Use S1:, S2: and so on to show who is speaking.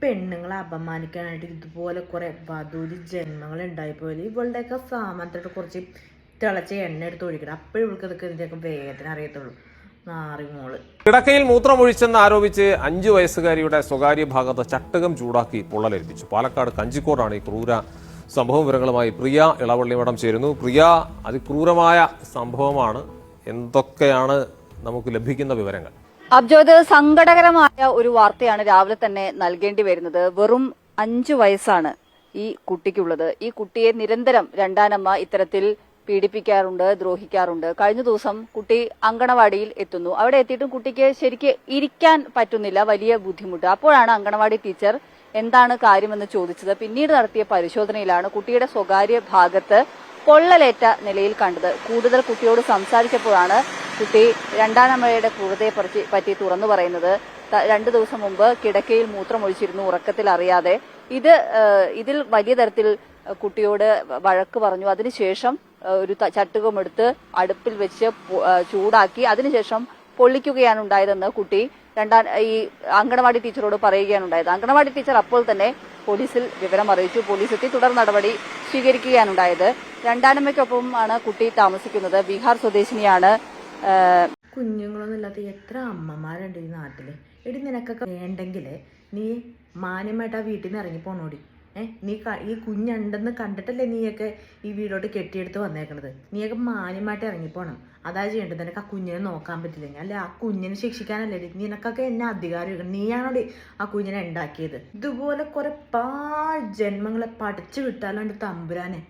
S1: പെണ്ണുങ്ങളെ അപമാനിക്കാനായിട്ട് ഇതുപോലെ കുറെ വധൂരി ജന്മങ്ങൾ ഉണ്ടായിപ്പോയി. ഇവളുടെയൊക്കെ സാമാനത്തിട്ട് കുറച്ച് തിളച്ച എണ്ണ എടുത്ത് ഒഴിക്കണം. അപ്പോഴും ഇവൾക്ക് ഇതൊക്കെ ഇതിൻ്റെയൊക്കെ വേദന അറിയത്തുള്ളൂ. നാറിമോള്
S2: കിടക്കയിൽ മൂത്രമൊഴിച്ചെന്ന് ആരോപിച്ച് 5 വയസ്സുകാരിയുടെ സ്വകാര്യ ഭാഗത്ത് ചട്ടകം ചൂടാക്കി പൊള്ളലേൽപ്പിച്ചു. പാലക്കാട് കഞ്ചിക്കോടാണ് ഈ ക്രൂര സംഭവം. വിവരങ്ങളുമായി പ്രിയ ഇളവള്ളിമഠം ചേരുന്നു. പ്രിയ, അതിക്രൂരമായ സംഭവമാണ്. എന്തൊക്കെയാണ് നമുക്ക് ലഭിക്കുന്ന വിവരങ്ങൾ?
S3: അബ്ജോദ്, സങ്കടകരമായ ഒരു വാർത്തയാണ് രാവിലെ തന്നെ നൽകേണ്ടി വരുന്നത്. വെറും 5 വയസ്സാണ് ഈ കുട്ടിക്കുള്ളത്. ഈ കുട്ടിയെ നിരന്തരം രണ്ടാനമ്മ ഇത്തരത്തിൽ പീഡിപ്പിക്കാറുണ്ട്, ദ്രോഹിക്കാറുണ്ട്. കഴിഞ്ഞ ദിവസം കുട്ടി അങ്കണവാടിയിൽ എത്തുന്നു. അവിടെ എത്തിയിട്ടും കുട്ടിക്ക് ശരിക്ക് ഇരിക്കാൻ പറ്റുന്നില്ല, വലിയ ബുദ്ധിമുട്ട്. അപ്പോഴാണ് അങ്കണവാടി ടീച്ചർ എന്താണ് കാര്യമെന്ന് ചോദിച്ചത്. പിന്നീട് നടത്തിയ പരിശോധനയിലാണ് കുട്ടിയുടെ സ്വകാര്യ ഭാഗത്ത് പൊള്ളലേറ്റ നിലയിൽ കണ്ടത്. കൂടുതൽ കുട്ടിയോട് സംസാരിച്ചപ്പോഴാണ് കുട്ടി രണ്ടാനമ്മയുടെ ക്രൂരതയെ പറ്റി തുറന്നു പറയുന്നത്. 2 ദിവസം മുമ്പ് കിടക്കയിൽ മൂത്രമൊഴിച്ചിരുന്നു, ഉറക്കത്തിൽ അറിയാതെ. ഇതിൽ വലിയ തരത്തിൽ കുട്ടിയോട് വഴക്ക് പറഞ്ഞു. അതിനുശേഷം ഒരു ചട്ടുകമെടുത്ത് അടുപ്പിൽ വെച്ച് ചൂടാക്കി അതിനുശേഷം പൊള്ളിക്കുകയാണ് ഉണ്ടായതെന്ന് കുട്ടി ഈ അങ്കണവാടി ടീച്ചറോട് പറയുകയാണ് ഉണ്ടായത്. അങ്കണവാടി ടീച്ചർ അപ്പോൾ തന്നെ പോലീസിൽ വിവരം അറിയിച്ചു. പോലീസ് എത്തി തുടർ നടപടി സ്വീകരിക്കുകയാണ് ഉണ്ടായത്. രണ്ടാനമ്മയ്ക്കൊപ്പമാണ് കുട്ടി താമസിക്കുന്നത്. ബീഹാർ സ്വദേശിനിയാണ്.
S1: കുഞ്ഞുങ്ങളൊന്നും ഇല്ലാത്ത എത്ര അമ്മമാരുണ്ട് ഈ നാട്ടില്. എടി, നിനക്കൊക്കെ വേണ്ടെങ്കിൽ നീ മാന്യമായിട്ട് ആ വീട്ടിൽ നിന്ന് ഇറങ്ങി പോണോടി. നീ ഈ കുഞ്ഞുണ്ടെന്ന് കണ്ടിട്ടല്ലേ നീയൊക്കെ ഈ വീടോട്ട് കെട്ടിയെടുത്ത് വന്നേക്കണത്. നീയൊക്കെ മാന്യമായിട്ട് ഇറങ്ങിപ്പോണം. അതാ ചെയ്യേണ്ടത്. നിനക്ക് ആ കുഞ്ഞിനെ നോക്കാൻ പറ്റില്ലെങ്കിൽ അല്ലെ ആ കുഞ്ഞിനെ ശിക്ഷിക്കാനല്ലേ നിനക്കൊക്കെ എന്നെ അധികാരം. നീയാണോടി ആ കുഞ്ഞിനെ ഉണ്ടാക്കിയത്. ഇതുപോലെ കുറെ ജന്മങ്ങളെ പഠിച്ചു വിട്ടാലോണ്ട് തമ്പുരാനെ.